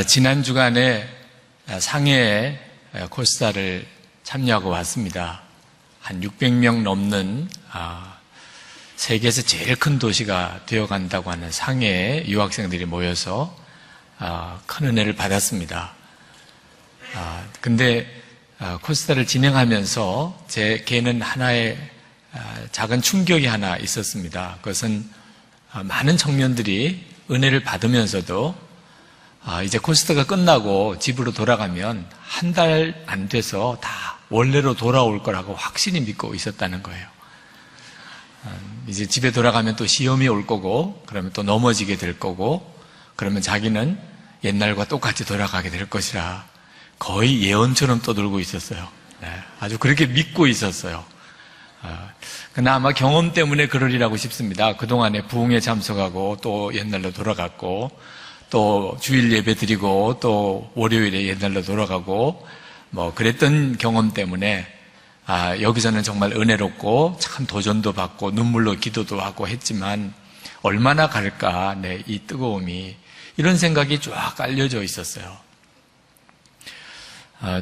지난 주간에 상해에 코스타를 참여하고 왔습니다. 한 600명 넘는 세계에서 제일 큰 도시가 되어간다고 하는 상해에 유학생들이 모여서 큰 은혜를 받았습니다. 근데 코스타를 진행하면서 제 개는 하나의 작은 충격이 하나 있었습니다. 그것은 많은 청년들이 은혜를 받으면서도 이제 코스타가 끝나고 집으로 돌아가면 한 달 안 돼서 다 원래로 돌아올 거라고 확실히 믿고 있었다는 거예요. 이제 집에 돌아가면 또 시험이 올 거고, 그러면 또 넘어지게 될 거고, 그러면 자기는 옛날과 똑같이 돌아가게 될 것이라 거의 예언처럼 떠들고 있었어요. 아주 그렇게 믿고 있었어요. 그러나 아마 경험 때문에 그러리라고 싶습니다. 그동안에 부흥에 참석하고 또 옛날로 돌아갔고, 또 주일 예배 드리고 또 월요일에 옛날로 돌아가고 그랬던 경험 때문에 여기서는 정말 은혜롭고 참 도전도 받고 눈물로 기도도 하고 했지만 얼마나 갈까 이 뜨거움이, 이런 생각이 쫙 깔려져 있었어요.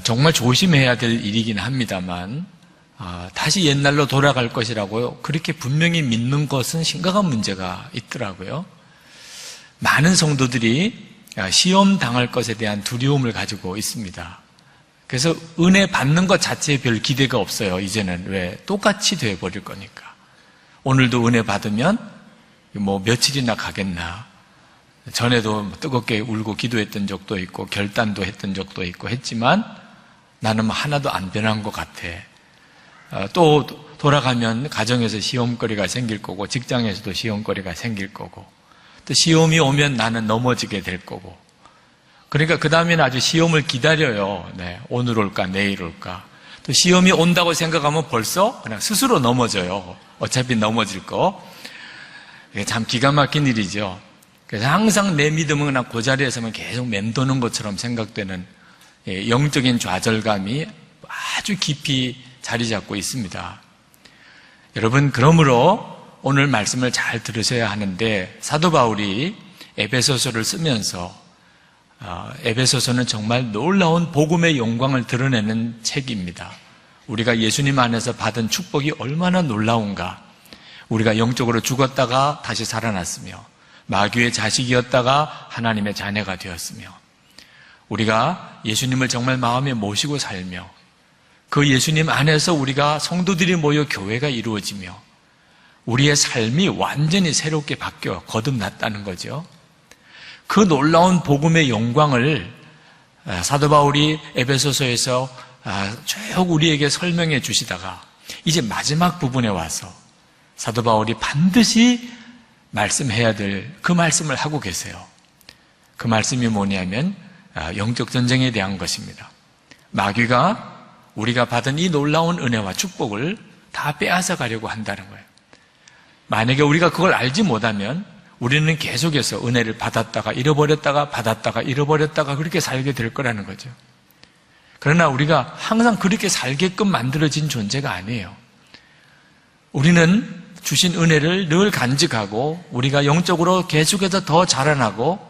정말 조심해야 될 일이긴 합니다만 다시 옛날로 돌아갈 것이라고 그렇게 분명히 믿는 것은 심각한 문제가 있더라고요. 많은 성도들이 시험 당할 것에 대한 두려움을 가지고 있습니다. 그래서 은혜 받는 것 자체에 별 기대가 없어요. 이제는. 왜? 똑같이 돼버릴 거니까. 오늘도 은혜 받으면 며칠이나 가겠나. 전에도 뜨겁게 울고 기도했던 적도 있고 결단도 했던 적도 있고 했지만 나는 하나도 안 변한 것 같아. 또 돌아가면 가정에서 시험거리가 생길 거고 직장에서도 시험거리가 생길 거고 또 시험이 오면 나는 넘어지게 될 거고, 그러니까 그 다음에는 아주 시험을 기다려요. 오늘 올까 내일 올까. 또 시험이 온다고 생각하면 벌써 그냥 스스로 넘어져요. 어차피 넘어질 거. 이게 참 기가 막힌 일이죠. 그래서 항상 내 믿음은 그냥 그 자리에서만 계속 맴도는 것처럼 생각되는 영적인 좌절감이 아주 깊이 자리 잡고 있습니다. 여러분, 그러므로 오늘 말씀을 잘 들으셔야 하는데, 사도 바울이 에베소서를 쓰면서 에베소서는 정말 놀라운 복음의 영광을 드러내는 책입니다. 우리가 예수님 안에서 받은 축복이 얼마나 놀라운가. 우리가 영적으로 죽었다가 다시 살아났으며 마귀의 자식이었다가 하나님의 자녀가 되었으며, 우리가 예수님을 정말 마음에 모시고 살며 그 예수님 안에서 우리가 성도들이 모여 교회가 이루어지며 우리의 삶이 완전히 새롭게 바뀌어 거듭났다는 거죠. 그 놀라운 복음의 영광을 사도 바울이 에베소서에서 쭉 우리에게 설명해 주시다가 이제 마지막 부분에 와서 사도 바울이 반드시 말씀해야 될 그 말씀을 하고 계세요. 그 말씀이 뭐냐면 영적 전쟁에 대한 것입니다. 마귀가 우리가 받은 이 놀라운 은혜와 축복을 다 빼앗아 가려고 한다는 거예요. 만약에 우리가 그걸 알지 못하면 우리는 계속해서 은혜를 받았다가 잃어버렸다가 받았다가 잃어버렸다가 그렇게 살게 될 거라는 거죠. 그러나 우리가 항상 그렇게 살게끔 만들어진 존재가 아니에요. 우리는 주신 은혜를 늘 간직하고 우리가 영적으로 계속해서 더 자라나고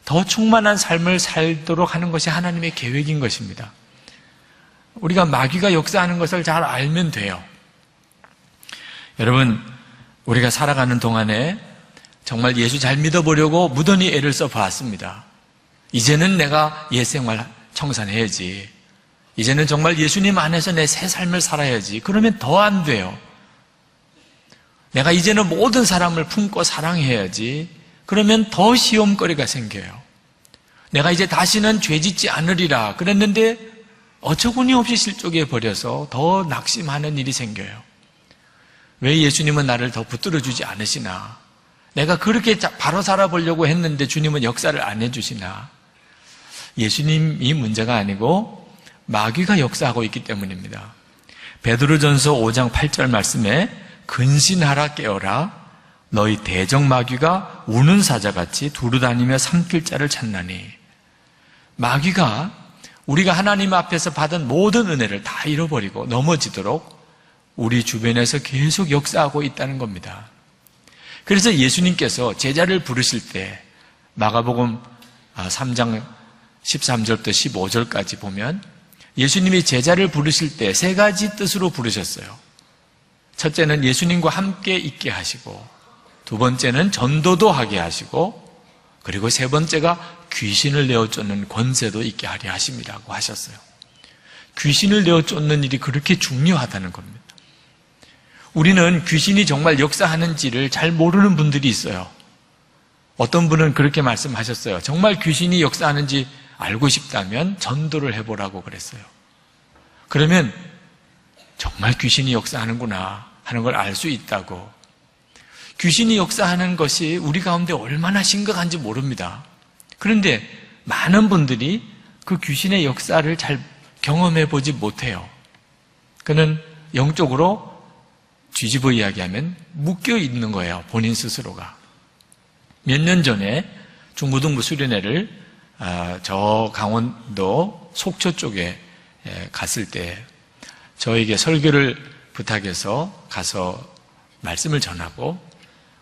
더 충만한 삶을 살도록 하는 것이 하나님의 계획인 것입니다. 우리가 마귀가 역사하는 것을 잘 알면 돼요. 여러분, 우리가 살아가는 동안에 정말 예수 잘 믿어보려고 무던히 애를 써봤습니다. 이제는 내가 옛생활 청산해야지. 이제는 정말 예수님 안에서 내 새 삶을 살아야지. 그러면 더 안 돼요. 내가 이제는 모든 사람을 품고 사랑해야지. 그러면 더 시험거리가 생겨요. 내가 이제 다시는 죄짓지 않으리라 그랬는데 어처구니 없이 실족해 버려서 더 낙심하는 일이 생겨요. 왜 예수님은 나를 더 붙들어주지 않으시나? 내가 그렇게 바로 살아보려고 했는데 주님은 역사를 안 해주시나? 예수님이 문제가 아니고 마귀가 역사하고 있기 때문입니다. 베드로전서 5장 8절 말씀에 근신하라 깨어라 너희 대적 마귀가 우는 사자같이 두루다니며 삼킬 자를 찾나니. 마귀가 우리가 하나님 앞에서 받은 모든 은혜를 다 잃어버리고 넘어지도록 우리 주변에서 계속 역사하고 있다는 겁니다. 그래서 예수님께서 제자를 부르실 때 마가복음 3장 13절부터 15절까지 보면 예수님이 제자를 부르실 때 세 가지 뜻으로 부르셨어요. 첫째는 예수님과 함께 있게 하시고, 두 번째는 전도도 하게 하시고, 그리고 세 번째가 귀신을 내어 쫓는 권세도 있게 하려 하심이라고 하셨어요. 귀신을 내어 쫓는 일이 그렇게 중요하다는 겁니다. 우리는 귀신이 정말 역사하는지를 잘 모르는 분들이 있어요. 어떤 분은 그렇게 말씀하셨어요. 정말 귀신이 역사하는지 알고 싶다면 전도를 해보라고 그랬어요. 그러면 정말 귀신이 역사하는구나 하는 걸 알 수 있다고. 귀신이 역사하는 것이 우리 가운데 얼마나 심각한지 모릅니다. 그런데 많은 분들이 그 귀신의 역사를 잘 경험해 보지 못해요. 그는 영적으로 뒤집어 이야기하면 묶여 있는 거예요. 본인 스스로가. 몇 년 전에 중고등부 수련회를 저 강원도 속초 쪽에 갔을 때 저에게 설교를 부탁해서 가서 말씀을 전하고,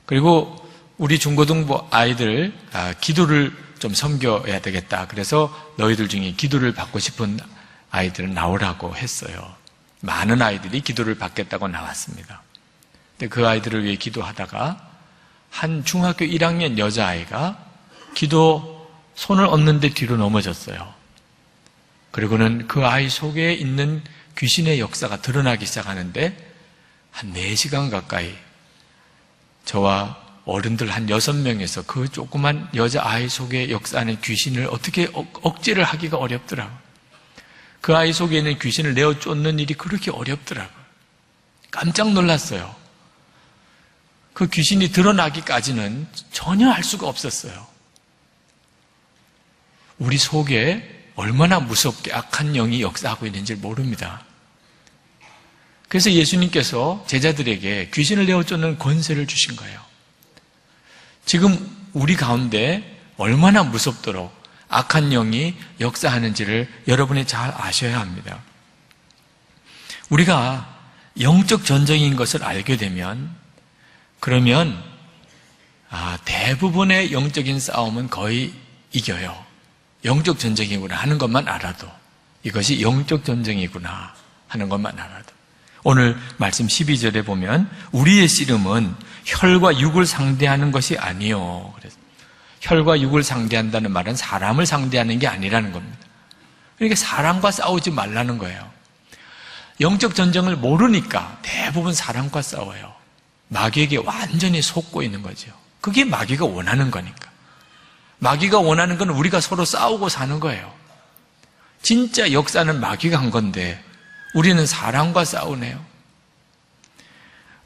그리고 우리 중고등부 아이들 기도를 좀 섬겨야 되겠다. 그래서 너희들 중에 기도를 받고 싶은 아이들은 나오라고 했어요. 많은 아이들이 기도를 받겠다고 나왔습니다. 근데 그 아이들을 위해 기도하다가 한 중학교 1학년 여자아이가 기도 손을 얹는데 뒤로 넘어졌어요. 그리고는 그 아이 속에 있는 귀신의 역사가 드러나기 시작하는데 한 4시간 가까이 저와 어른들 한 6명에서 그 조그만 여자아이 속에 역사하는 귀신을 어떻게 억제를 하기가 어렵더라고요. 그 아이 속에 있는 귀신을 내어 쫓는 일이 그렇게 어렵더라고요. 깜짝 놀랐어요. 그 귀신이 드러나기까지는 전혀 알 수가 없었어요. 우리 속에 얼마나 무섭게 악한 영이 역사하고 있는지 모릅니다. 그래서 예수님께서 제자들에게 귀신을 내어 쫓는 권세를 주신 거예요. 지금 우리 가운데 얼마나 무섭도록 악한 영이 역사하는지를 여러분이 잘 아셔야 합니다. 우리가 영적 전쟁인 것을 알게 되면, 그러면 대부분의 영적인 싸움은 거의 이겨요. 영적 전쟁이구나 하는 것만 알아도, 이것이 영적 전쟁이구나 하는 것만 알아도. 오늘 말씀 12절에 보면 우리의 씨름은 혈과 육을 상대하는 것이 아니요. 그래서 혈과 육을 상대한다는 말은 사람을 상대하는 게 아니라는 겁니다. 그러니까 사람과 싸우지 말라는 거예요. 영적 전쟁을 모르니까 대부분 사람과 싸워요. 마귀에게 완전히 속고 있는 거죠. 그게 마귀가 원하는 거니까. 마귀가 원하는 건 우리가 서로 싸우고 사는 거예요. 진짜 역사는 마귀가 한 건데 우리는 사람과 싸우네요.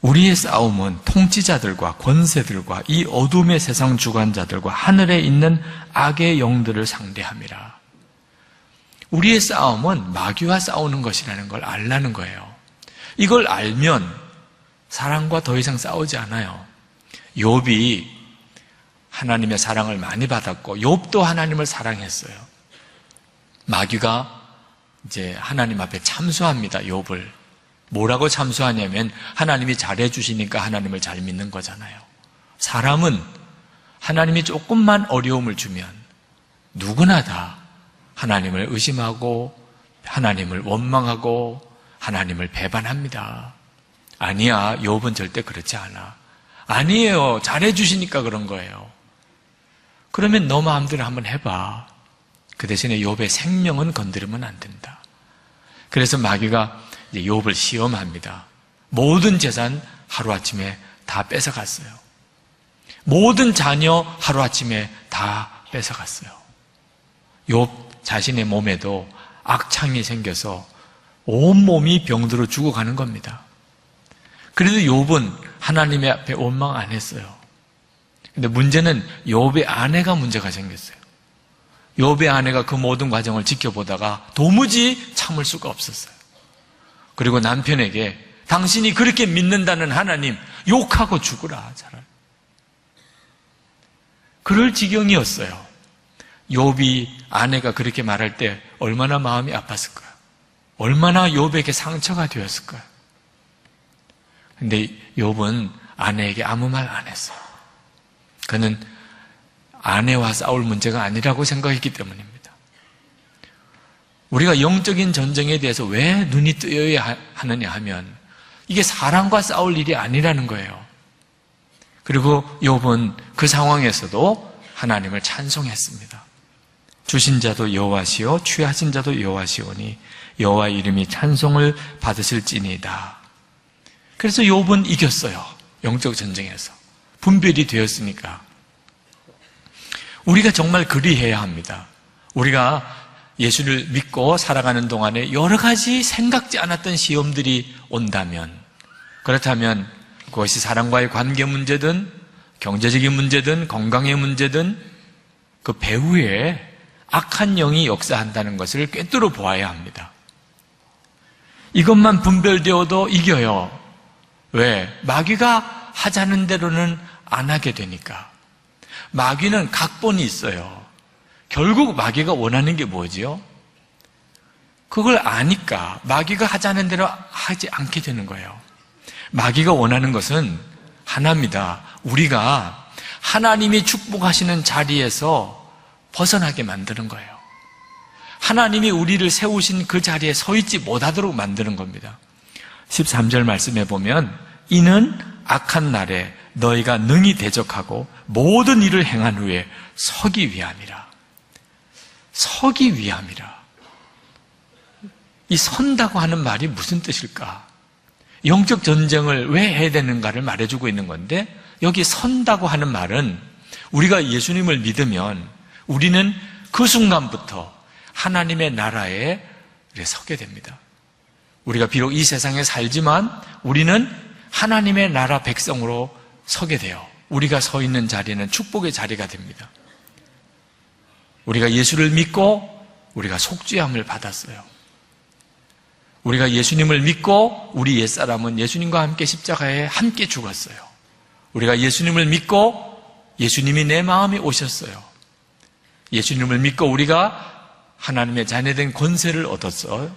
우리의 싸움은 통치자들과 권세들과 이 어둠의 세상 주관자들과 하늘에 있는 악의 영들을 상대함이라. 우리의 싸움은 마귀와 싸우는 것이라는 걸 알라는 거예요. 이걸 알면 사람과 더 이상 싸우지 않아요. 욥이 하나님의 사랑을 많이 받았고 욥도 하나님을 사랑했어요. 마귀가 이제 하나님 앞에 참수합니다. 욥을. 뭐라고 참수하냐면 하나님이 잘해주시니까 하나님을 잘 믿는 거잖아요. 사람은 하나님이 조금만 어려움을 주면 누구나 다 하나님을 의심하고 하나님을 원망하고 하나님을 배반합니다. 아니야, 욥은 절대 그렇지 않아. 아니에요, 잘해주시니까 그런 거예요. 그러면 너 마음대로 한번 해봐. 그 대신에 욥의 생명은 건드리면 안 된다. 그래서 마귀가 이제 욥을 시험합니다. 모든 재산 하루아침에 다 뺏어갔어요. 모든 자녀 하루아침에 다 뺏어갔어요. 욥 자신의 몸에도 악창이 생겨서 온몸이 병들어 죽어가는 겁니다. 그래도 욥은 하나님의 앞에 원망 안 했어요. 근데 문제는 욥의 아내가 문제가 생겼어요. 욥의 아내가 그 모든 과정을 지켜보다가 도무지 참을 수가 없었어요. 그리고 남편에게 당신이 그렇게 믿는다는 하나님 욕하고 죽으라 차라리. 그럴 지경이었어요. 욥이 아내가 그렇게 말할 때 얼마나 마음이 아팠을까요? 얼마나 욥에게 상처가 되었을까요? 근데 욥은 아내에게 아무 말 안 했어요. 그는 아내와 싸울 문제가 아니라고 생각했기 때문입니다. 우리가 영적인 전쟁에 대해서 왜 눈이 뜨여야 하느냐 하면 이게 사람과 싸울 일이 아니라는 거예요. 그리고 욥은 그 상황에서도 하나님을 찬송했습니다. 주신 자도 여호와시요 취하신 자도 여호와시오니 여호와 이름이 찬송을 받으실지니이다. 그래서 욥은 이겼어요. 영적 전쟁에서. 분별이 되었으니까. 우리가 정말 그리해야 합니다. 우리가 예수를 믿고 살아가는 동안에 여러 가지 생각지 않았던 시험들이 온다면, 그렇다면 그것이 사람과의 관계 문제든 경제적인 문제든 건강의 문제든 그 배후에 악한 영이 역사한다는 것을 꿰뚫어 보아야 합니다. 이것만 분별되어도 이겨요. 왜? 마귀가 하자는 대로는 안 하게 되니까. 마귀는 각본이 있어요. 결국 마귀가 원하는 게 뭐지요? 그걸 아니까 마귀가 하자는 대로 하지 않게 되는 거예요. 마귀가 원하는 것은 하나입니다. 우리가 하나님이 축복하시는 자리에서 벗어나게 만드는 거예요. 하나님이 우리를 세우신 그 자리에 서 있지 못하도록 만드는 겁니다. 13절 말씀해 보면 이는 악한 날에 너희가 능히 대적하고 모든 일을 행한 후에 서기 위함이라. 서기 위함이라. 이 선다고 하는 말이 무슨 뜻일까? 영적 전쟁을 왜 해야 되는가를 말해주고 있는 건데, 여기 선다고 하는 말은 우리가 예수님을 믿으면 우리는 그 순간부터 하나님의 나라에 서게 됩니다. 우리가 비록 이 세상에 살지만 우리는 하나님의 나라 백성으로 서게 돼요. 우리가 서 있는 자리는 축복의 자리가 됩니다. 우리가 예수를 믿고 우리가 속죄함을 받았어요. 우리가 예수님을 믿고 우리 옛사람은 예수님과 함께 십자가에 함께 죽었어요. 우리가 예수님을 믿고 예수님이 내 마음에 오셨어요. 예수님을 믿고 우리가 하나님의 자녀된 권세를 얻었어요.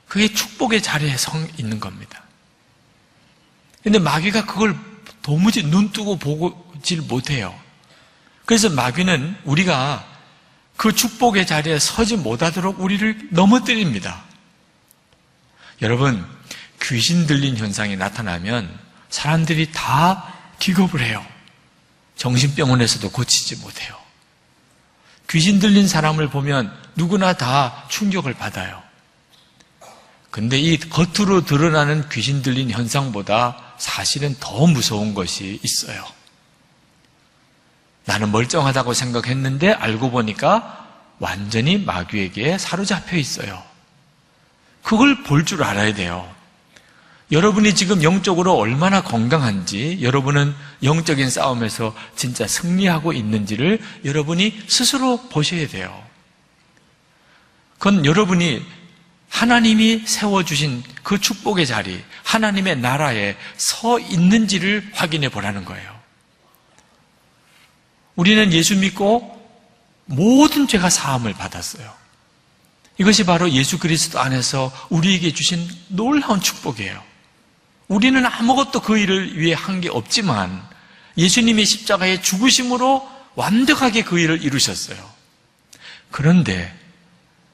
그게 축복의 자리에 서 있는 겁니다. 그런데 마귀가 그걸 도무지 눈 뜨고 보질 못해요. 그래서 마귀는 우리가 그 축복의 자리에 서지 못하도록 우리를 넘어뜨립니다. 여러분, 귀신 들린 현상이 나타나면 사람들이 다 기겁을 해요. 정신병원에서도 고치지 못해요. 귀신 들린 사람을 보면 누구나 다 충격을 받아요. 근데 이 겉으로 드러나는 귀신 들린 현상보다 사실은 더 무서운 것이 있어요. 나는 멀쩡하다고 생각했는데 알고 보니까 완전히 마귀에게 사로잡혀 있어요. 그걸 볼 줄 알아야 돼요. 여러분이 지금 영적으로 얼마나 건강한지, 여러분은 영적인 싸움에서 진짜 승리하고 있는지를 여러분이 스스로 보셔야 돼요. 그건 여러분이 하나님이 세워주신 그 축복의 자리, 하나님의 나라에 서 있는지를 확인해 보라는 거예요. 우리는 예수 믿고 모든 죄가 사함을 받았어요. 이것이 바로 예수 그리스도 안에서 우리에게 주신 놀라운 축복이에요. 우리는 아무것도 그 일을 위해 한 게 없지만 예수님이 십자가의 죽으심으로 완벽하게 그 일을 이루셨어요. 그런데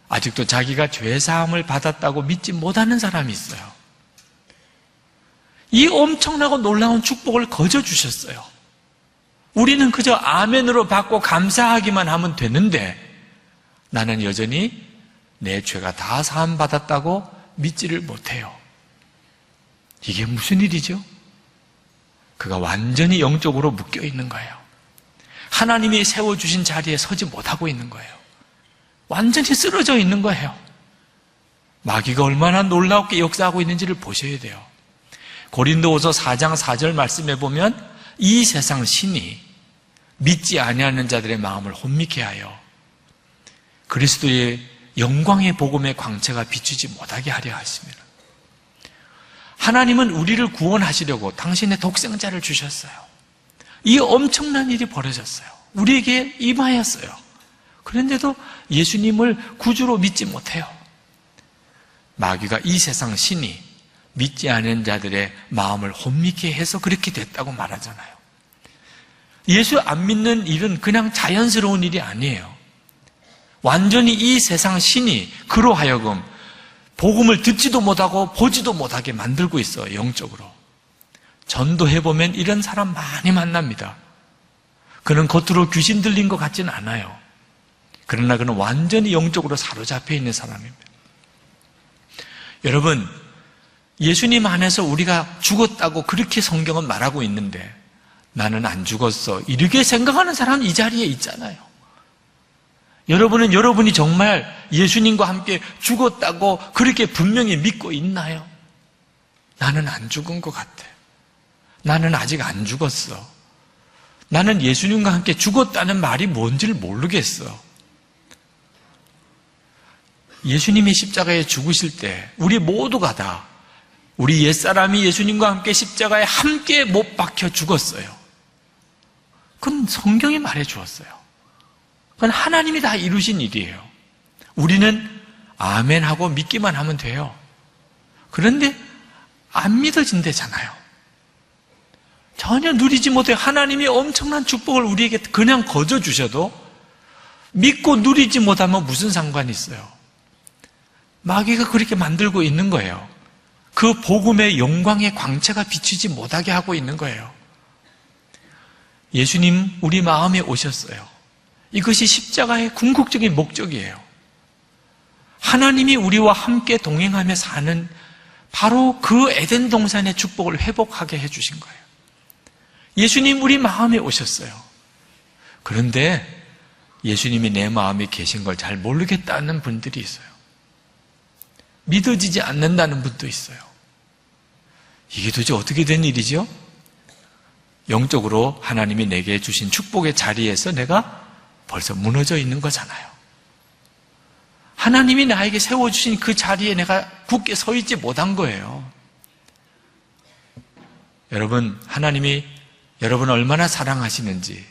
아직도 자기가 죄사함을 받았다고 믿지 못하는 사람이 있어요. 이 엄청나고 놀라운 축복을 거저 주셨어요. 우리는 그저 아멘으로 받고 감사하기만 하면 되는데 나는 여전히 내 죄가 다 사함 받았다고 믿지를 못해요. 이게 무슨 일이죠? 그가 완전히 영적으로 묶여 있는 거예요. 하나님이 세워주신 자리에 서지 못하고 있는 거예요. 완전히 쓰러져 있는 거예요. 마귀가 얼마나 놀랍게 역사하고 있는지를 보셔야 돼요. 고린도후서 4장 4절 말씀해 보면 이 세상 신이 믿지 아니하는 자들의 마음을 혼미케 하여 그리스도의 영광의 복음의 광채가 비추지 못하게 하려 하십니다. 하나님은 우리를 구원하시려고 당신의 독생자를 주셨어요. 이 엄청난 일이 벌어졌어요. 우리에게 임하였어요. 그런데도 예수님을 구주로 믿지 못해요. 마귀가 이 세상 신이 믿지 않은 자들의 마음을 혼미케 해서 그렇게 됐다고 말하잖아요. 예수 안 믿는 일은 그냥 자연스러운 일이 아니에요. 완전히 이 세상 신이 그로 하여금 복음을 듣지도 못하고 보지도 못하게 만들고 있어요. 영적으로. 전도해보면 이런 사람 많이 만납니다. 그는 겉으로 귀신 들린 것 같지는 않아요. 그러나 그는 완전히 영적으로 사로잡혀 있는 사람입니다. 여러분, 예수님 안에서 우리가 죽었다고 그렇게 성경은 말하고 있는데 나는 안 죽었어, 이렇게 생각하는 사람은 이 자리에 있잖아요. 여러분은 여러분이 정말 예수님과 함께 죽었다고 그렇게 분명히 믿고 있나요? 나는 안 죽은 것 같아. 나는 아직 안 죽었어. 나는 예수님과 함께 죽었다는 말이 뭔지를 모르겠어. 예수님이 십자가에 죽으실 때 우리 모두가 다 우리 옛사람이 예수님과 함께 십자가에 함께 못 박혀 죽었어요. 그건 성경이 말해 주었어요. 그건 하나님이 다 이루신 일이에요. 우리는 아멘 하고 믿기만 하면 돼요. 그런데 안 믿어진대잖아요. 전혀 누리지 못해. 하나님이 엄청난 축복을 우리에게 그냥 거저 주셔도 믿고 누리지 못하면 무슨 상관이 있어요? 마귀가 그렇게 만들고 있는 거예요. 그 복음의 영광의 광채가 비치지 못하게 하고 있는 거예요. 예수님 우리 마음에 오셨어요. 이것이 십자가의 궁극적인 목적이에요. 하나님이 우리와 함께 동행하며 사는 바로 그 에덴 동산의 축복을 회복하게 해주신 거예요. 예수님 우리 마음에 오셨어요. 그런데 예수님이 내 마음에 계신 걸 잘 모르겠다는 분들이 있어요. 믿어지지 않는다는 분도 있어요. 이게 도대체 어떻게 된 일이죠? 영적으로 하나님이 내게 주신 축복의 자리에서 내가 벌써 무너져 있는 거잖아요. 하나님이 나에게 세워주신 그 자리에 내가 굳게 서 있지 못한 거예요. 여러분, 하나님이 여러분을 얼마나 사랑하시는지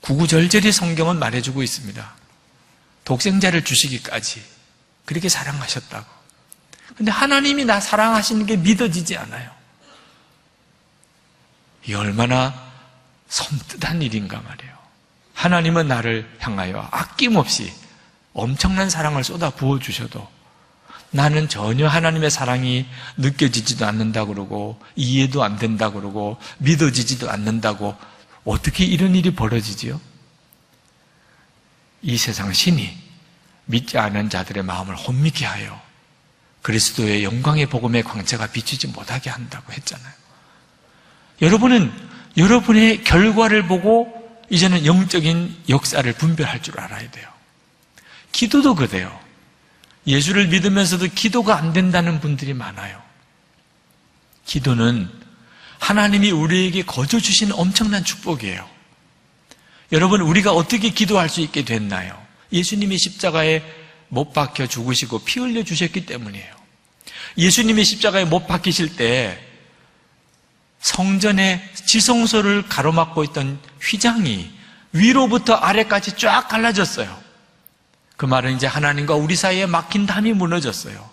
구구절절히 성경은 말해주고 있습니다. 독생자를 주시기까지 그렇게 사랑하셨다고. 근데 하나님이 나 사랑하시는 게 믿어지지 않아요. 이게 얼마나 섬뜩한 일인가 말이에요. 하나님은 나를 향하여 아낌없이 엄청난 사랑을 쏟아 부어주셔도 나는 전혀 하나님의 사랑이 느껴지지도 않는다고 그러고 이해도 안 된다고 그러고 믿어지지도 않는다고. 어떻게 이런 일이 벌어지지요? 이 세상 신이 믿지 않은 자들의 마음을 혼미케 하여 그리스도의 영광의 복음의 광채가 비치지 못하게 한다고 했잖아요. 여러분은 여러분의 결과를 보고 이제는 영적인 역사를 분별할 줄 알아야 돼요. 기도도 그래요. 예수를 믿으면서도 기도가 안 된다는 분들이 많아요. 기도는 하나님이 우리에게 거저 주신 엄청난 축복이에요. 여러분, 우리가 어떻게 기도할 수 있게 됐나요? 예수님이 십자가에 못 박혀 죽으시고 피 흘려 주셨기 때문이에요. 예수님이 십자가에 못 박히실 때 성전의 지성소를 가로막고 있던 휘장이 위로부터 아래까지 쫙 갈라졌어요. 그 말은 이제 하나님과 우리 사이에 막힌 담이 무너졌어요.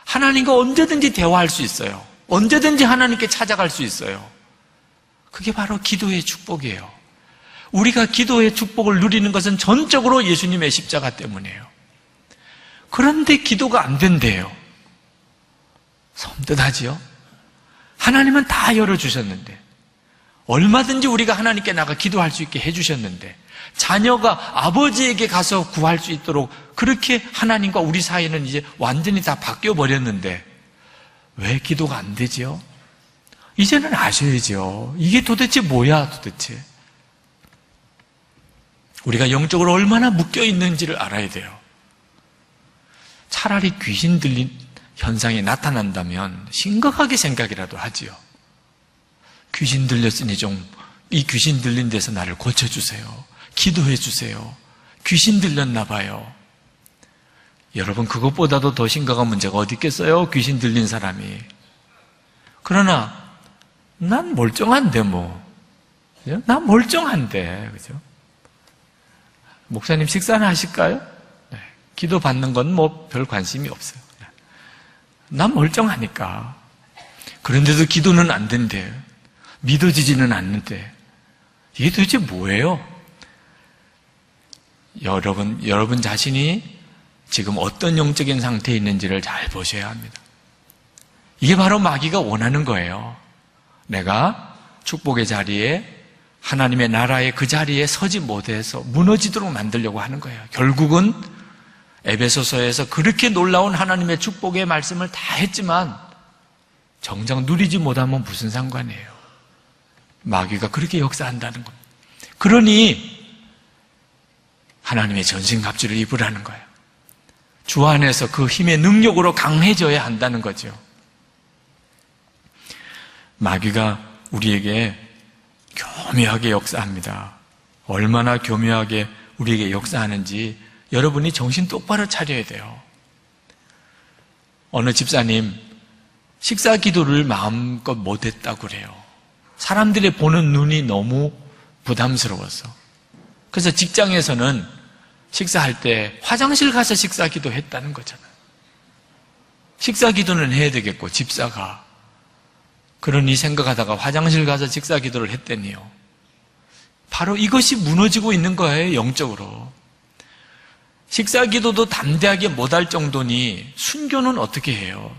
하나님과 언제든지 대화할 수 있어요. 언제든지 하나님께 찾아갈 수 있어요. 그게 바로 기도의 축복이에요. 우리가 기도의 축복을 누리는 것은 전적으로 예수님의 십자가 때문이에요. 그런데 기도가 안 된대요. 섬뜩하지요? 하나님은 다 열어주셨는데, 얼마든지 우리가 하나님께 나가 기도할 수 있게 해주셨는데, 자녀가 아버지에게 가서 구할 수 있도록 그렇게 하나님과 우리 사이는 이제 완전히 다 바뀌어버렸는데 왜 기도가 안 되죠? 이제는 아셔야죠. 이게 도대체 뭐야 도대체. 우리가 영적으로 얼마나 묶여있는지를 알아야 돼요. 차라리 귀신 들린 현상이 나타난다면 심각하게 생각이라도 하지요. 귀신 들렸으니 좀 이 귀신 들린 데서 나를 고쳐주세요. 기도해 주세요. 귀신 들렸나 봐요. 여러분, 그것보다도 더 심각한 문제가 어디 있겠어요? 귀신 들린 사람이. 그러나 난 멀쩡한데 뭐. 그죠? 난 멀쩡한데. 그죠? 목사님 식사는 하실까요? 네. 기도 받는 건 뭐 별 관심이 없어요. 난 멀쩡하니까. 그런데도 기도는 안 된대. 믿어지지는 않는데. 이게 도대체 뭐예요? 여러분 자신이 지금 어떤 영적인 상태에 있는지를 잘 보셔야 합니다. 이게 바로 마귀가 원하는 거예요. 내가 축복의 자리에, 하나님의 나라의 그 자리에 서지 못해서 무너지도록 만들려고 하는 거예요. 결국은 에베소서에서 그렇게 놀라운 하나님의 축복의 말씀을 다 했지만 정작 누리지 못하면 무슨 상관이에요? 마귀가 그렇게 역사한다는 겁니다. 그러니 하나님의 전신갑주를 입으라는 거예요. 주 안에서 그 힘의 능력으로 강해져야 한다는 거죠. 마귀가 우리에게 교묘하게 역사합니다. 얼마나 교묘하게 우리에게 역사하는지 여러분이 정신 똑바로 차려야 돼요. 어느 집사님 식사 기도를 마음껏 못했다고 그래요. 사람들이 보는 눈이 너무 부담스러워서. 그래서 직장에서는 식사할 때 화장실 가서 식사 기도했다는 거잖아요. 식사 기도는 해야 되겠고 집사가 그러니 생각하다가 화장실 가서 식사 기도를 했더니요. 바로 이것이 무너지고 있는 거예요, 영적으로. 식사 기도도 담대하게 못할 정도니 순교는 어떻게 해요?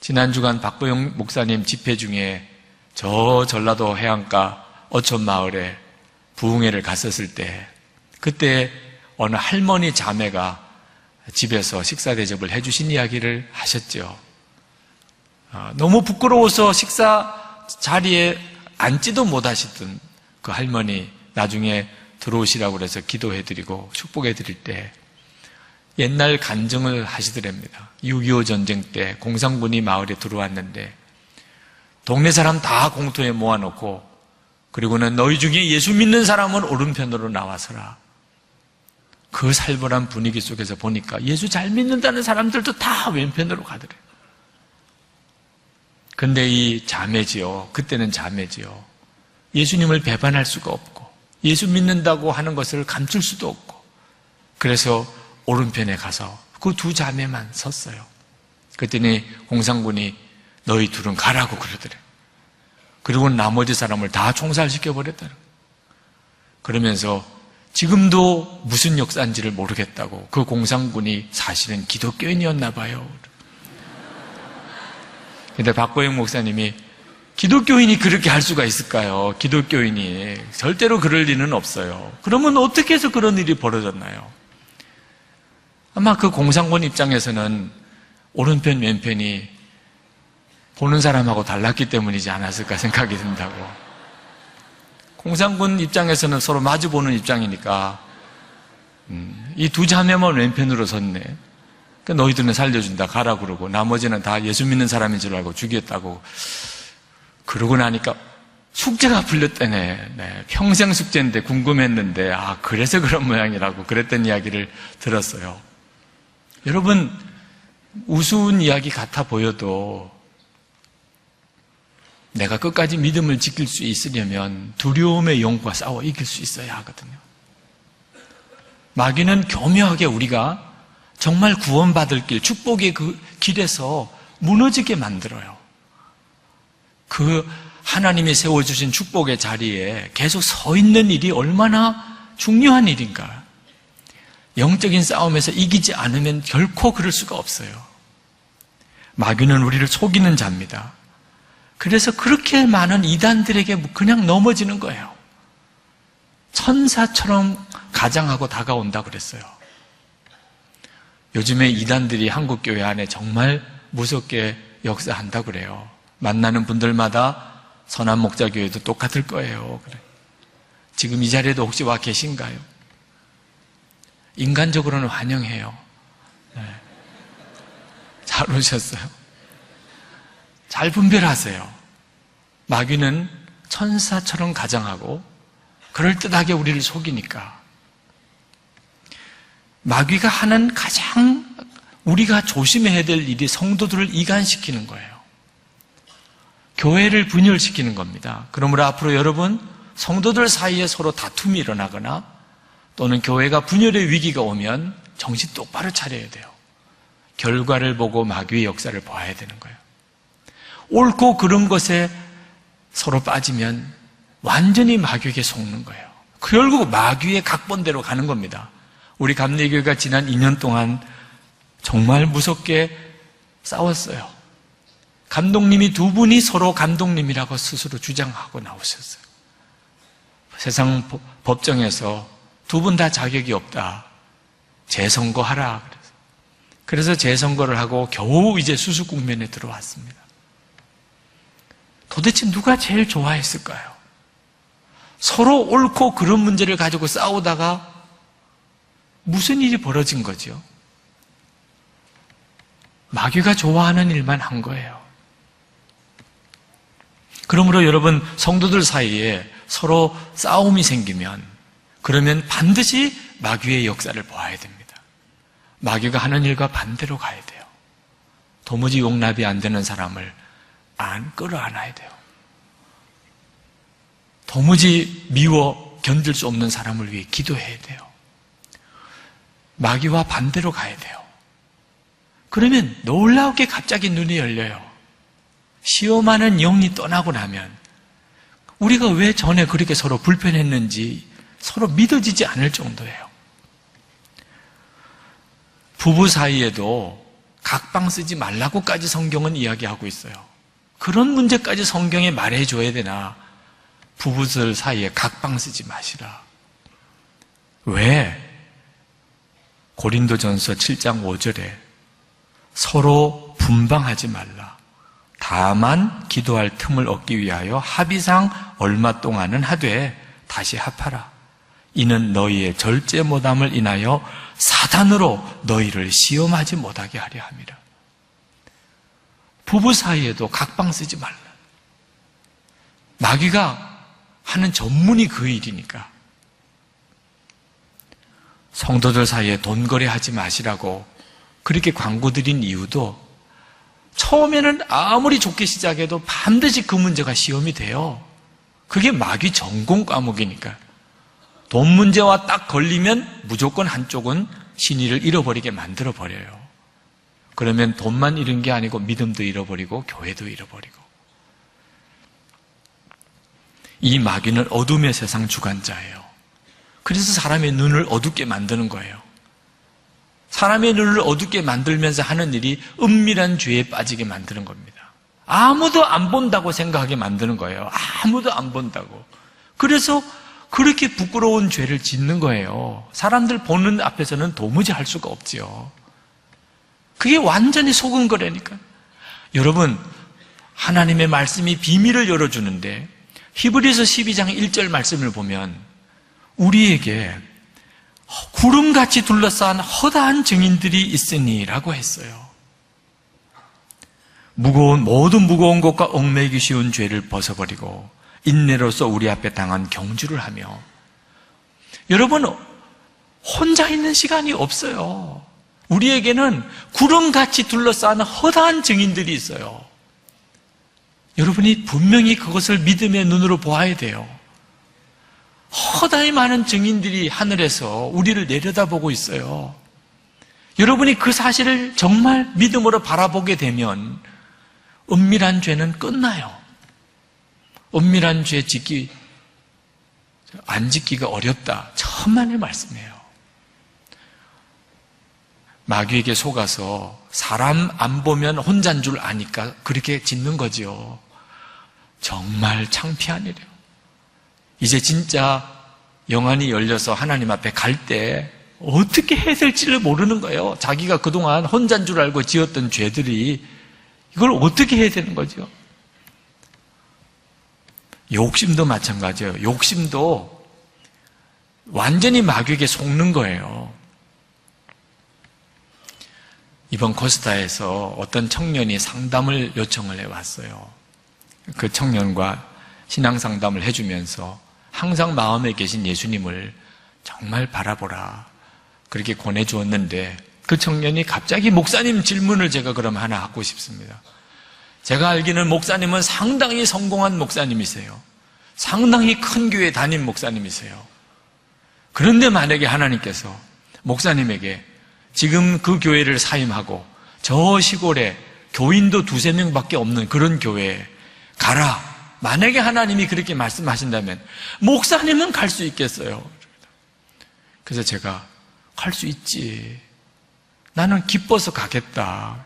지난 주간 박보영 목사님 집회 중에 저 전라도 해안가 어촌 마을에 부흥회를 갔었을 때 그때 어느 할머니 자매가 집에서 식사 대접을 해주신 이야기를 하셨죠. 너무 부끄러워서 식사 자리에 앉지도 못하시던 그 할머니 나중에 들어오시라고 그래서 기도해드리고 축복해드릴 때 옛날 간증을 하시더랍니다. 6.25 전쟁 때 공산군이 마을에 들어왔는데 동네 사람 다 공터에 모아놓고 그리고는 너희 중에 예수 믿는 사람은 오른편으로 나와서라. 그 살벌한 분위기 속에서 보니까 예수 잘 믿는다는 사람들도 다 왼편으로 가더래요. 근데 이 자매지요. 그때는 자매지요. 예수님을 배반할 수가 없고 예수 믿는다고 하는 것을 감출 수도 없고 그래서 오른편에 가서 그 두 자매만 섰어요. 그랬더니 공산군이 너희 둘은 가라고 그러더래. 그리고 나머지 사람을 다 총살시켜버렸다는 거예요. 그러면서 지금도 무슨 역사인지를 모르겠다고 그 공산군이 사실은 기독교인이었나 봐요. 근데 박보영 목사님이 기독교인이 그렇게 할 수가 있을까요? 기독교인이 절대로 그럴 리는 없어요. 그러면 어떻게 해서 그런 일이 벌어졌나요? 아마 그 공산군 입장에서는 오른편 왼편이 보는 사람하고 달랐기 때문이지 않았을까 생각이 든다고. 공산군 입장에서는 서로 마주보는 입장이니까 이 두 자매만 왼편으로 섰네. 그러니까 너희들은 살려준다 가라 그러고 나머지는 다 예수 믿는 사람인 줄 알고 죽였다고. 그러고 나니까 숙제가 풀렸다네. 네, 평생 숙제인데 궁금했는데 그래서 그런 모양이라고 그랬던 이야기를 들었어요. 여러분 우스운 이야기 같아 보여도 내가 끝까지 믿음을 지킬 수 있으려면 두려움의 영과 싸워 이길 수 있어야 하거든요. 마귀는 교묘하게 우리가 정말 구원받을 길, 축복의 그 길에서 무너지게 만들어요. 그 하나님이 세워주신 축복의 자리에 계속 서 있는 일이 얼마나 중요한 일인가. 영적인 싸움에서 이기지 않으면 결코 그럴 수가 없어요. 마귀는 우리를 속이는 자입니다. 그래서 그렇게 많은 이단들에게 그냥 넘어지는 거예요. 천사처럼 가장하고 다가온다 그랬어요. 요즘에 이단들이 한국교회 안에 정말 무섭게 역사한다 그래요. 만나는 분들마다 선한 목자교회도 똑같을 거예요. 그래. 지금 이 자리에도 혹시 와 계신가요? 인간적으로는 환영해요. 네. 잘 오셨어요. 잘 분별하세요. 마귀는 천사처럼 가장하고 그럴듯하게 우리를 속이니까. 마귀가 하는 가장 우리가 조심해야 될 일이 성도들을 이간시키는 거예요. 교회를 분열시키는 겁니다. 그러므로 앞으로 여러분 성도들 사이에 서로 다툼이 일어나거나 또는 교회가 분열의 위기가 오면 정신 똑바로 차려야 돼요. 결과를 보고 마귀의 역사를 봐야 되는 거예요. 옳고 그런 것에 서로 빠지면 완전히 마귀에게 속는 거예요. 결국 마귀의 각본대로 가는 겁니다. 우리 감리교회가 지난 2년 동안 정말 무섭게 싸웠어요. 감독님이 두 분이 서로 감독님이라고 스스로 주장하고 나오셨어요. 세상 법정에서 두 분 다 자격이 없다. 재선거하라. 그래서 재선거를 하고 겨우 이제 수습 국면에 들어왔습니다. 도대체 누가 제일 좋아했을까요? 서로 옳고 그런 문제를 가지고 싸우다가 무슨 일이 벌어진 거죠? 마귀가 좋아하는 일만 한 거예요. 그러므로 여러분, 성도들 사이에 서로 싸움이 생기면 그러면 반드시 마귀의 역사를 보아야 됩니다. 마귀가 하는 일과 반대로 가야 돼요. 도무지 용납이 안 되는 사람을 끌어안아야 돼요. 도무지 미워 견딜 수 없는 사람을 위해 기도해야 돼요. 마귀와 반대로 가야 돼요. 그러면 놀라우게 갑자기 눈이 열려요. 시험하는 영이 떠나고 나면 우리가 왜 전에 그렇게 서로 불편했는지 서로 믿어지지 않을 정도예요. 부부 사이에도 각방 쓰지 말라고까지 성경은 이야기하고 있어요. 그런 문제까지 성경에 말해줘야 되나? 부부들 사이에 각방 쓰지 마시라. 왜? 고린도전서 7장 5절에 서로 분방하지 말라. 다만 기도할 틈을 얻기 위하여 합의상 얼마 동안은 하되 다시 합하라. 이는 너희의 절제 못함을 인하여 사단으로 너희를 시험하지 못하게 하려 함이라. 부부 사이에도 각방 쓰지 말라. 마귀가 하는 전문이 그 일이니까. 성도들 사이에 돈 거래하지 마시라고 그렇게 광고 드린 이유도 처음에는 아무리 좋게 시작해도 반드시 그 문제가 시험이 돼요. 그게 마귀 전공 과목이니까. 돈 문제와 딱 걸리면 무조건 한쪽은 신의를 잃어버리게 만들어버려요. 그러면 돈만 잃은 게 아니고 믿음도 잃어버리고 교회도 잃어버리고. 이 마귀는 어둠의 세상 주관자예요. 그래서 사람의 눈을 어둡게 만드는 거예요. 사람의 눈을 어둡게 만들면서 하는 일이 은밀한 죄에 빠지게 만드는 겁니다. 아무도 안 본다고 생각하게 만드는 거예요. 아무도 안 본다고. 그래서 그렇게 부끄러운 죄를 짓는 거예요. 사람들 보는 앞에서는 도무지 할 수가 없지요. 그게 완전히 속은 거라니까. 여러분, 하나님의 말씀이 비밀을 열어주는데 히브리서 12장 1절 말씀을 보면 우리에게 구름같이 둘러싼 허다한 증인들이 있으니 라고 했어요. 모든 무거운 것과 얽매이기 쉬운 죄를 벗어버리고 인내로서 우리 앞에 당한 경주를 하며. 여러분, 혼자 있는 시간이 없어요. 우리에게는 구름같이 둘러싼 허다한 증인들이 있어요. 여러분이 분명히 그것을 믿음의 눈으로 보아야 돼요. 허다히 많은 증인들이 하늘에서 우리를 내려다보고 있어요. 여러분이 그 사실을 정말 믿음으로 바라보게 되면 은밀한 죄는 끝나요. 은밀한 죄 안 짓기가 어렵다. 천만의 말씀이에요. 마귀에게 속아서 사람 안 보면 혼자인 줄 아니까 그렇게 짓는 거지요. 정말 창피한 일이에요. 이제 진짜 영안이 열려서 하나님 앞에 갈 때 어떻게 해야 될지를 모르는 거예요. 자기가 그동안 혼자인 줄 알고 지었던 죄들이 이걸 어떻게 해야 되는 거죠? 욕심도 마찬가지예요. 욕심도 완전히 마귀에게 속는 거예요. 이번 코스타에서 어떤 청년이 상담을 요청을 해왔어요. 그 청년과 신앙 상담을 해주면서 항상 마음에 계신 예수님을 정말 바라보라 그렇게 권해주었는데 그 청년이 갑자기 목사님 질문을 제가 그럼 하나 하고 싶습니다. 제가 알기는 목사님은 상당히 성공한 목사님이세요. 상당히 큰 교회 담임 목사님이세요. 그런데 만약에 하나님께서 목사님에게 지금 그 교회를 사임하고 저 시골에 교인도 2-3명밖에 없는 그런 교회에 가라 만약에 하나님이 그렇게 말씀하신다면 목사님은 갈 수 있겠어요? 그래서 제가 갈 수 있지. 나는 기뻐서 가겠다.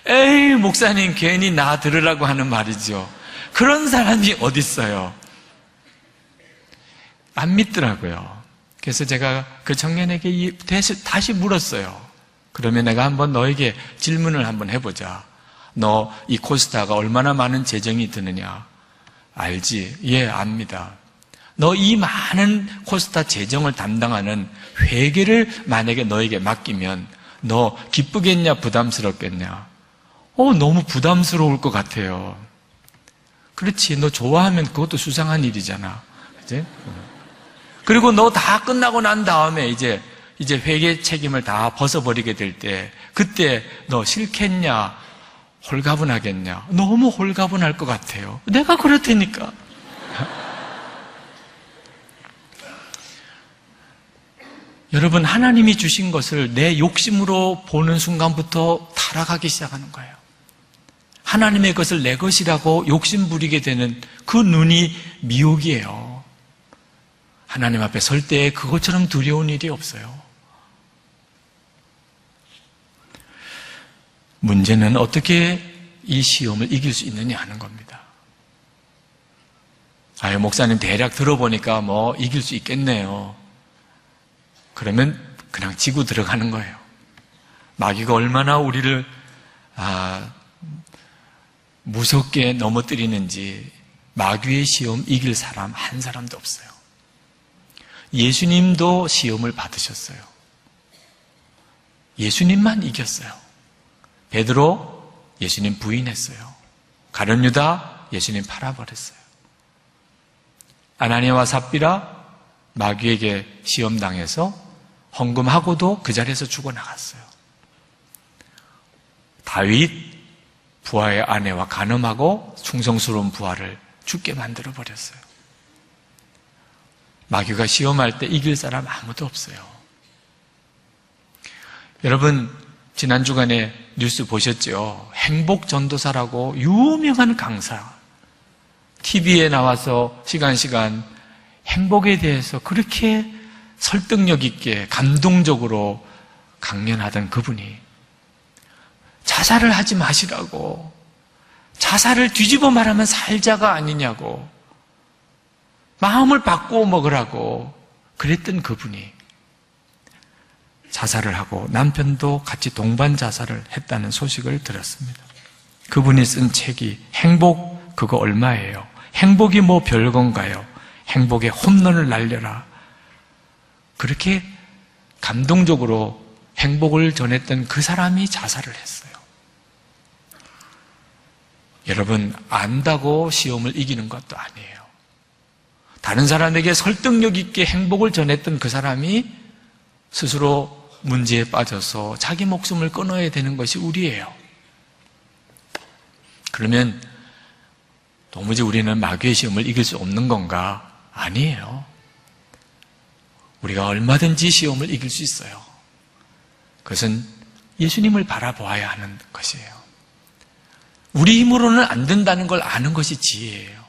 에이, 목사님 괜히 나 들으라고 하는 말이죠. 그런 사람이 어디 있어요? 안 믿더라고요. 그래서 제가 그 청년에게 다시 물었어요. 그러면 내가 한번 너에게 질문을 한번 해보자. 너 이 코스타가 얼마나 많은 재정이 드느냐? 알지? 예, 압니다. 너 이 많은 코스타 재정을 담당하는 회계를 만약에 너에게 맡기면 너 기쁘겠냐, 부담스럽겠냐? 너무 부담스러울 것 같아요. 그렇지, 너 좋아하면 그것도 수상한 일이잖아. 그치? 그리고 너 다 끝나고 난 다음에 이제 회계 책임을 다 벗어버리게 될 때, 그때 너 싫겠냐, 홀가분하겠냐? 너무 홀가분할 것 같아요. 내가 그럴 테니까. 여러분, 하나님이 주신 것을 내 욕심으로 보는 순간부터 타락하기 시작하는 거예요. 하나님의 것을 내 것이라고 욕심 부리게 되는 그 눈이 미혹이에요. 하나님 앞에 설 때 그것처럼 두려운 일이 없어요. 문제는 어떻게 이 시험을 이길 수 있느냐 하는 겁니다. 목사님 대략 들어보니까 뭐 이길 수 있겠네요. 그러면 그냥 지고 들어가는 거예요. 마귀가 얼마나 우리를 무섭게 넘어뜨리는지 마귀의 시험 이길 사람 한 사람도 없어요. 예수님도 시험을 받으셨어요. 예수님만 이겼어요. 베드로 예수님 부인했어요. 가룟 유다 예수님 팔아버렸어요. 아나니아와 삽비라 마귀에게 시험당해서 헌금하고도 그 자리에서 죽어나갔어요. 다윗 부하의 아내와 간음하고 충성스러운 부하를 죽게 만들어버렸어요. 마귀가 시험할 때 이길 사람 아무도 없어요. 여러분, 지난 주간에 뉴스 보셨죠? 행복전도사라고 유명한 강사, TV에 나와서 시간 행복에 대해서 그렇게 설득력 있게 감동적으로 강연하던 그분이 자살을 하지 마시라고, 자살을 뒤집어 말하면 살자가 아니냐고, 마음을 바꾸어 먹으라고 그랬던 그분이 자살을 하고 남편도 같이 동반 자살을 했다는 소식을 들었습니다. 그분이 쓴 책이 행복 그거 얼마예요? 행복이 뭐 별건가요? 행복의 홈런을 날려라. 그렇게 감동적으로 행복을 전했던 그 사람이 자살을 했어요. 여러분, 안다고 시험을 이기는 것도 아니에요. 다른 사람에게 설득력 있게 행복을 전했던 그 사람이 스스로 문제에 빠져서 자기 목숨을 끊어야 되는 것이 우리예요. 그러면 도무지 우리는 마귀의 시험을 이길 수 없는 건가? 아니에요. 우리가 얼마든지 시험을 이길 수 있어요. 그것은 예수님을 바라보아야 하는 것이에요. 우리 힘으로는 안 된다는 걸 아는 것이 지혜예요.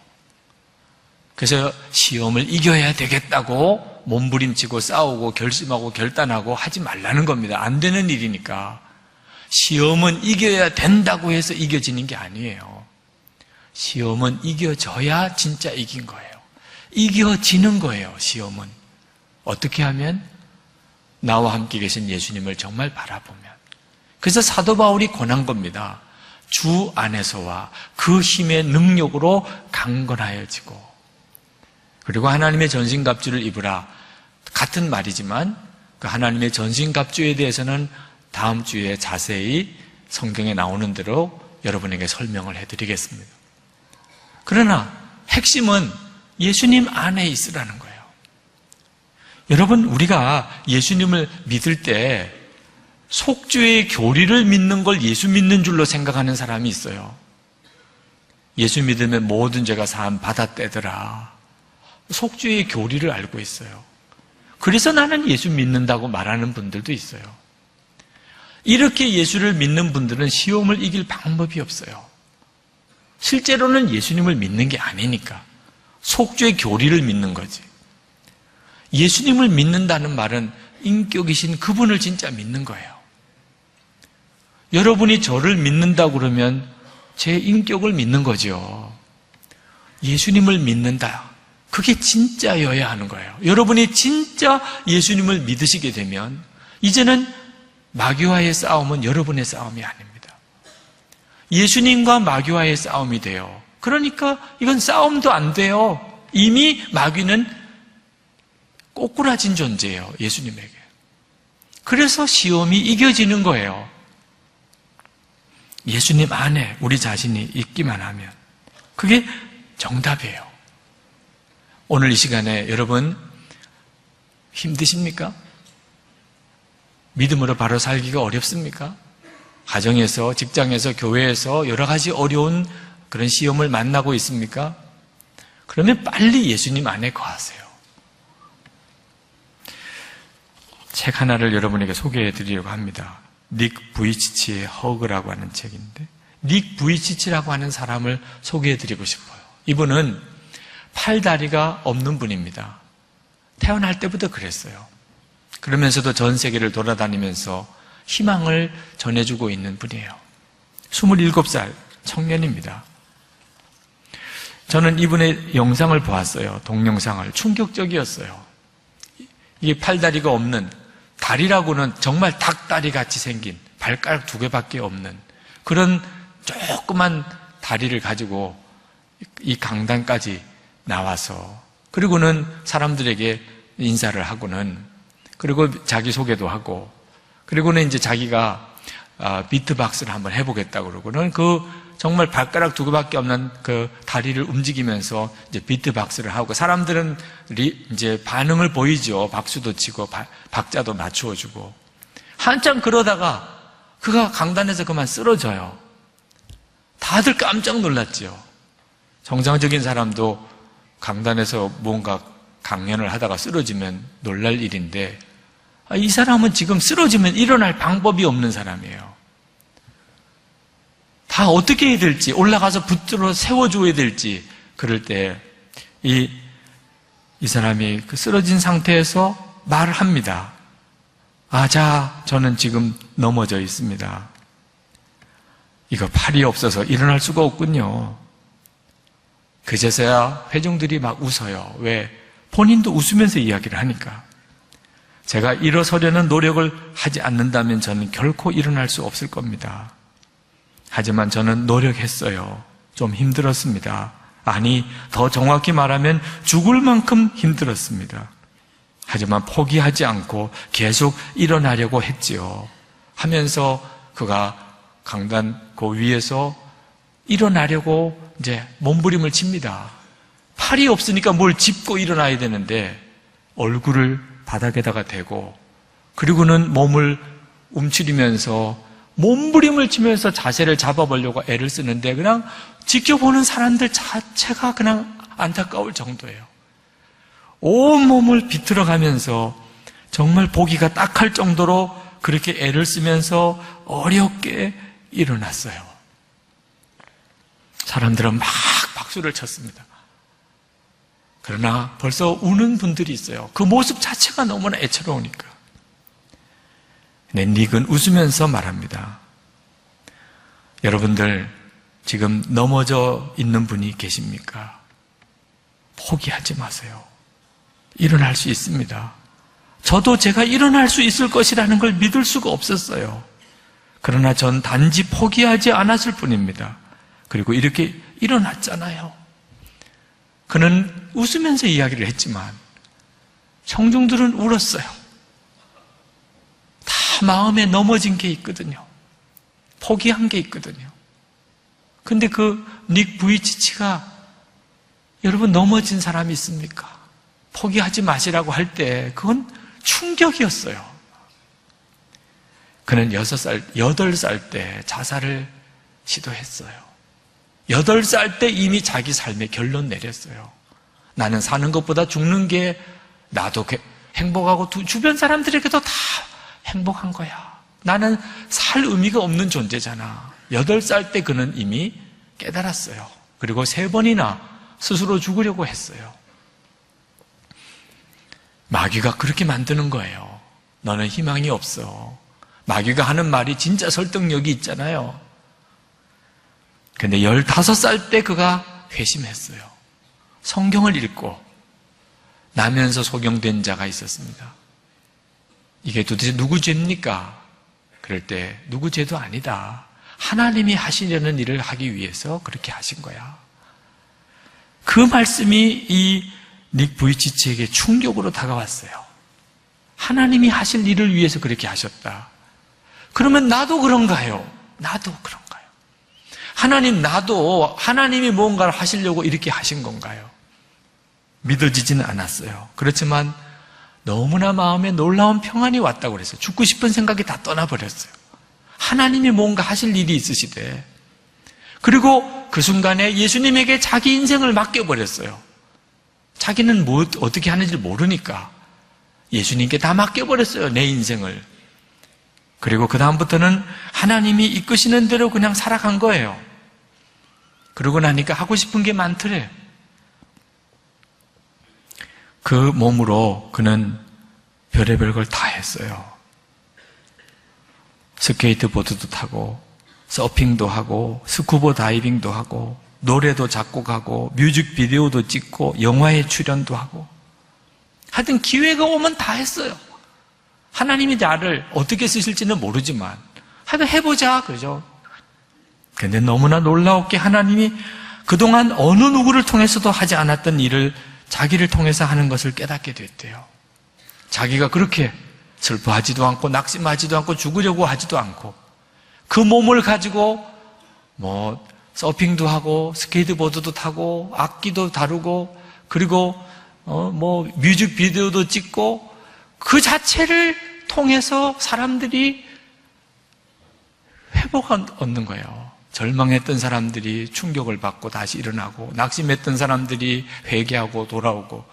그래서 시험을 이겨야 되겠다고 몸부림치고 싸우고 결심하고 결단하고 하지 말라는 겁니다. 안 되는 일이니까. 시험은 이겨야 된다고 해서 이겨지는 게 아니에요. 시험은 이겨져야 진짜 이긴 거예요. 이겨지는 거예요, 시험은. 어떻게 하면? 나와 함께 계신 예수님을 정말 바라보면. 그래서 사도 바울이 권한 겁니다. 주 안에서와 그 힘의 능력으로 강건하여지고, 그리고 하나님의 전신갑주를 입으라. 같은 말이지만 그 하나님의 전신갑주에 대해서는 다음 주에 자세히 성경에 나오는 대로 여러분에게 설명을 해드리겠습니다. 그러나 핵심은 예수님 안에 있으라는 거예요. 여러분, 우리가 예수님을 믿을 때 속죄의 교리를 믿는 걸 예수 믿는 줄로 생각하는 사람이 있어요. 예수 믿으면 모든 죄가 사함 받아 떼더라. 속죄의 교리를 알고 있어요. 그래서 나는 예수 믿는다고 말하는 분들도 있어요. 이렇게 예수를 믿는 분들은 시험을 이길 방법이 없어요. 실제로는 예수님을 믿는 게 아니니까. 속죄 교리를 믿는 거지. 예수님을 믿는다는 말은 인격이신 그분을 진짜 믿는 거예요. 여러분이 저를 믿는다고 그러면 제 인격을 믿는 거죠. 예수님을 믿는다. 그게 진짜여야 하는 거예요. 여러분이 진짜 예수님을 믿으시게 되면 이제는 마귀와의 싸움은 여러분의 싸움이 아닙니다. 예수님과 마귀와의 싸움이 돼요. 그러니까 이건 싸움도 안 돼요. 이미 마귀는 꼬꾸라진 존재예요. 예수님에게. 그래서 시험이 이겨지는 거예요. 예수님 안에 우리 자신이 있기만 하면 그게 정답이에요. 오늘 이 시간에 여러분 힘드십니까? 믿음으로 바로 살기가 어렵습니까? 가정에서, 직장에서, 교회에서 여러 가지 어려운 그런 시험을 만나고 있습니까? 그러면 빨리 예수님 안에 거하세요. 책 하나를 여러분에게 소개해 드리려고 합니다. 닉 부이치치의 허그라고 하는 책인데, 닉 부이치치라고 하는 사람을 소개해 드리고 싶어요. 이분은 팔다리가 없는 분입니다. 태어날 때부터 그랬어요. 그러면서도 전 세계를 돌아다니면서 희망을 전해주고 있는 분이에요. 27살 청년입니다. 저는 이분의 영상을 보았어요. 동영상을. 충격적이었어요. 이게 팔다리가 없는, 다리라고는 정말 닭다리 같이 생긴 발가락 2개밖에 없는 그런 조그만 다리를 가지고 이 강단까지 나와서, 그리고는 사람들에게 인사를 하고는, 그리고 자기소개도 하고, 그리고는 이제 자기가 비트박스를 한번 해보겠다고 그러고는 그 정말 발가락 2개밖에 없는 그 다리를 움직이면서 이제 비트박스를 하고, 사람들은 이제 반응을 보이죠. 박수도 치고 박자도 맞추어주고. 한참 그러다가 그가 강단에서 그만 쓰러져요. 다들 깜짝 놀랐죠. 정상적인 사람도 강단에서 뭔가 강연을 하다가 쓰러지면 놀랄 일인데, 이 사람은 지금 쓰러지면 일어날 방법이 없는 사람이에요. 다 어떻게 해야 될지, 올라가서 붙들어 세워줘야 될지, 그럴 때 이 사람이 그 쓰러진 상태에서 말을 합니다. 자, 저는 지금 넘어져 있습니다. 이거 팔이 없어서 일어날 수가 없군요. 그제서야 회중들이 막 웃어요. 왜? 본인도 웃으면서 이야기를 하니까. 제가 일어서려는 노력을 하지 않는다면 저는 결코 일어날 수 없을 겁니다. 하지만 저는 노력했어요. 좀 힘들었습니다. 아니, 더 정확히 말하면 죽을 만큼 힘들었습니다. 하지만 포기하지 않고 계속 일어나려고 했지요. 하면서 그가 강단 그 위에서 일어나려고 이제 몸부림을 칩니다. 팔이 없으니까 뭘 짚고 일어나야 되는데 얼굴을 바닥에다가 대고, 그리고는 몸을 움츠리면서 몸부림을 치면서 자세를 잡아보려고 애를 쓰는데 그냥 지켜보는 사람들 자체가 그냥 안타까울 정도예요. 온몸을 비틀어가면서 정말 보기가 딱할 정도로 그렇게 애를 쓰면서 어렵게 일어났어요. 사람들은 막 박수를 쳤습니다. 그러나 벌써 우는 분들이 있어요. 그 모습 자체가 너무나 애처로우니까. 닉은 웃으면서 말합니다. 여러분들 지금 넘어져 있는 분이 계십니까? 포기하지 마세요. 일어날 수 있습니다. 저도 제가 일어날 수 있을 것이라는 걸 믿을 수가 없었어요. 그러나 전 단지 포기하지 않았을 뿐입니다. 그리고 이렇게 일어났잖아요. 그는 웃으면서 이야기를 했지만 청중들은 울었어요. 다 마음에 넘어진 게 있거든요. 포기한 게 있거든요. 근데 그 닉 부이치치가, 여러분 넘어진 사람이 있습니까? 포기하지 마시라고 할 때 그건 충격이었어요. 그는 8살 때 자살을 시도했어요. 8살 때 이미 자기 삶의 결론 내렸어요. 나는 사는 것보다 죽는 게 나도 행복하고 주변 사람들에게도 다 행복한 거야. 나는 살 의미가 없는 존재잖아. 8살 때 그는 이미 깨달았어요. 그리고 3번이나 스스로 죽으려고 했어요. 마귀가 그렇게 만드는 거예요. 너는 희망이 없어. 마귀가 하는 말이 진짜 설득력이 있잖아요. 근데 15살 때 그가 회심했어요. 성경을 읽고 나면서 소경된 자가 있었습니다. 이게 도대체 누구 죄입니까? 그럴 때 누구 죄도 아니다. 하나님이 하시려는 일을 하기 위해서 그렇게 하신 거야. 그 말씀이 이 닉 부이치치에게 충격으로 다가왔어요. 하나님이 하실 일을 위해서 그렇게 하셨다. 그러면 나도 그런가요? 나도 그런가요? 하나님, 나도 하나님이 뭔가를 하시려고 이렇게 하신 건가요? 믿어지지는 않았어요. 그렇지만 너무나 마음에 놀라운 평안이 왔다고 그랬어요. 죽고 싶은 생각이 다 떠나버렸어요. 하나님이 뭔가 하실 일이 있으시대. 그리고 그 순간에 예수님에게 자기 인생을 맡겨버렸어요. 자기는 뭐 어떻게 하는지 모르니까 예수님께 다 맡겨버렸어요. 내 인생을. 그리고 그 다음부터는 하나님이 이끄시는 대로 그냥 살아간 거예요. 그러고 나니까 하고 싶은 게 많더래. 그 몸으로 그는 별의별 걸 다 했어요. 스케이트보드도 타고 서핑도 하고 스쿠버 다이빙도 하고 노래도 작곡하고 뮤직비디오도 찍고 영화에 출연도 하고 하여튼 기회가 오면 다 했어요. 하나님이 나를 어떻게 쓰실지는 모르지만 하여튼 해보자 그죠? 근데 너무나 놀라웠게 하나님이 그동안 어느 누구를 통해서도 하지 않았던 일을 자기를 통해서 하는 것을 깨닫게 됐대요. 자기가 그렇게 슬퍼하지도 않고 낙심하지도 않고 죽으려고 하지도 않고 그 몸을 가지고 서핑도 하고 스케이트보드도 타고 악기도 다루고 그리고 뮤직비디오도 찍고 그 자체를 통해서 사람들이 회복을 얻는 거예요. 절망했던 사람들이 충격을 받고 다시 일어나고 낙심했던 사람들이 회개하고 돌아오고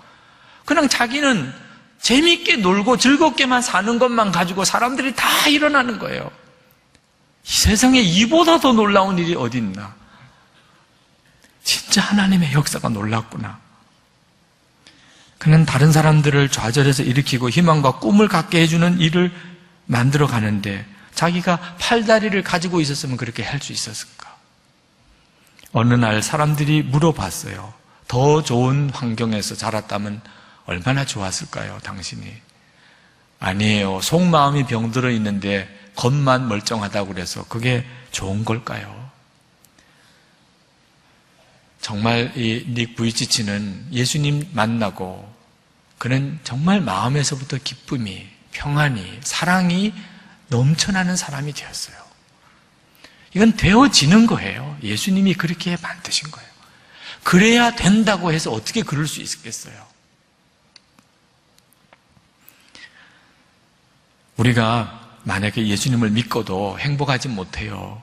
그냥 자기는 재미있게 놀고 즐겁게만 사는 것만 가지고 사람들이 다 일어나는 거예요. 이 세상에 이보다 더 놀라운 일이 어디 있나. 진짜 하나님의 역사가 놀랍구나. 그는 다른 사람들을 좌절해서 일으키고 희망과 꿈을 갖게 해주는 일을 만들어 가는데 자기가 팔다리를 가지고 있었으면 그렇게 할 수 있었을까? 어느 날 사람들이 물어봤어요. 더 좋은 환경에서 자랐다면 얼마나 좋았을까요, 당신이? 아니에요. 속마음이 병들어 있는데 겉만 멀쩡하다고 그래서 그게 좋은 걸까요? 정말 이 닉 부이치치는 예수님 만나고 그는 정말 마음에서부터 기쁨이, 평안이, 사랑이 넘쳐나는 사람이 되었어요. 이건 되어지는 거예요. 예수님이 그렇게 만드신 거예요. 그래야 된다고 해서 어떻게 그럴 수 있겠어요? 우리가 만약에 예수님을 믿고도 행복하지 못해요.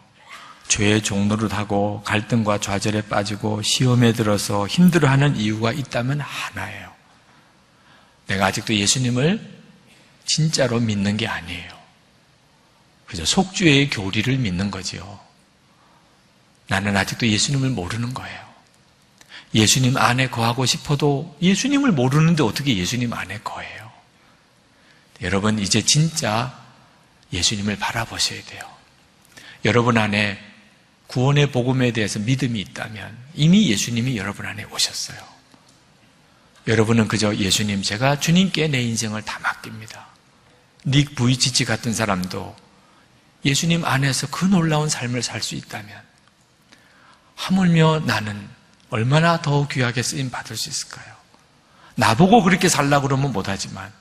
죄의 종노릇 하고 갈등과 좌절에 빠지고 시험에 들어서 힘들어하는 이유가 있다면 하나예요. 내가 아직도 예수님을 진짜로 믿는 게 아니에요. 그죠? 속죄의 교리를 믿는 거지요. 나는 아직도 예수님을 모르는 거예요. 예수님 안에 거하고 싶어도 예수님을 모르는데 어떻게 예수님 안에 거해요? 여러분 이제 진짜 예수님을 바라보셔야 돼요. 여러분 안에 구원의 복음에 대해서 믿음이 있다면 이미 예수님이 여러분 안에 오셨어요. 여러분은 그저 예수님, 제가 주님께 내 인생을 다 맡깁니다. 닉 부이치치 같은 사람도 예수님 안에서 그 놀라운 삶을 살 수 있다면 하물며 나는 얼마나 더 귀하게 쓰임 받을 수 있을까요? 나보고 그렇게 살라고 그러면 못하지만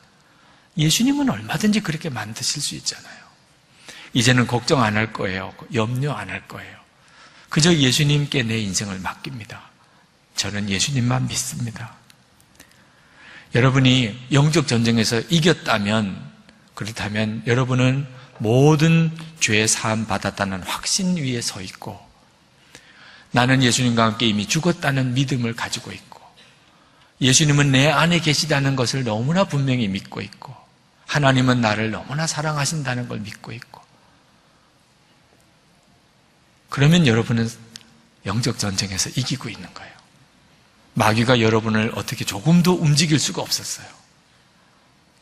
예수님은 얼마든지 그렇게 만드실 수 있잖아요. 이제는 걱정 안 할 거예요. 염려 안 할 거예요. 그저 예수님께 내 인생을 맡깁니다. 저는 예수님만 믿습니다. 여러분이 영적 전쟁에서 이겼다면, 그렇다면 여러분은 모든 죄 사함 받았다는 확신 위에 서 있고 나는 예수님과 함께 이미 죽었다는 믿음을 가지고 있고 예수님은 내 안에 계시다는 것을 너무나 분명히 믿고 있고 하나님은 나를 너무나 사랑하신다는 걸 믿고 있고 그러면 여러분은 영적 전쟁에서 이기고 있는 거예요. 마귀가 여러분을 어떻게 조금도 움직일 수가 없었어요.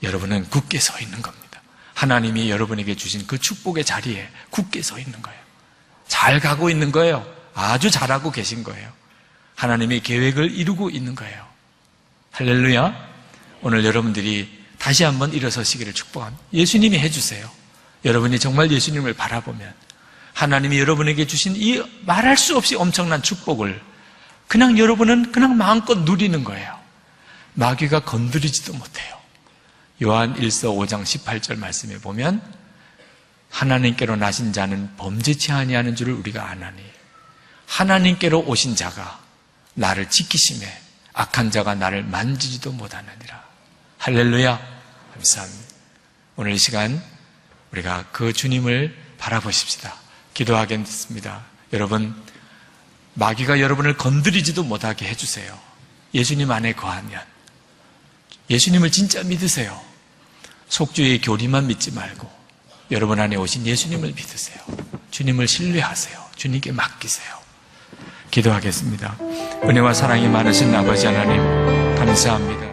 여러분은 굳게 서 있는 겁니다. 하나님이 여러분에게 주신 그 축복의 자리에 굳게 서 있는 거예요. 잘 가고 있는 거예요. 아주 잘하고 계신 거예요. 하나님의 계획을 이루고 있는 거예요. 할렐루야. 오늘 여러분들이 다시 한번 일어서시기를 축복합니다. 예수님이 해주세요. 여러분이 정말 예수님을 바라보면 하나님이 여러분에게 주신 이 말할 수 없이 엄청난 축복을 그냥 여러분은 그냥 마음껏 누리는 거예요. 마귀가 건드리지도 못해요. 요한 1서 5장 18절 말씀에 보면 하나님께로 나신 자는 범죄치 아니하는 줄을 우리가 아나니 하나님께로 오신 자가 나를 지키심에 악한 자가 나를 만지지도 못하느니라. 할렐루야. 감사합니다. 오늘 이 시간 우리가 그 주님을 바라보십시다. 기도하겠습니다. 여러분, 마귀가 여러분을 건드리지도 못하게 해주세요. 예수님 안에 거하면 예수님을 진짜 믿으세요. 속주의 교리만 믿지 말고 여러분 안에 오신 예수님을 믿으세요. 주님을 신뢰하세요. 주님께 맡기세요. 기도하겠습니다. 은혜와 사랑이 많으신 아버지 하나님 감사합니다.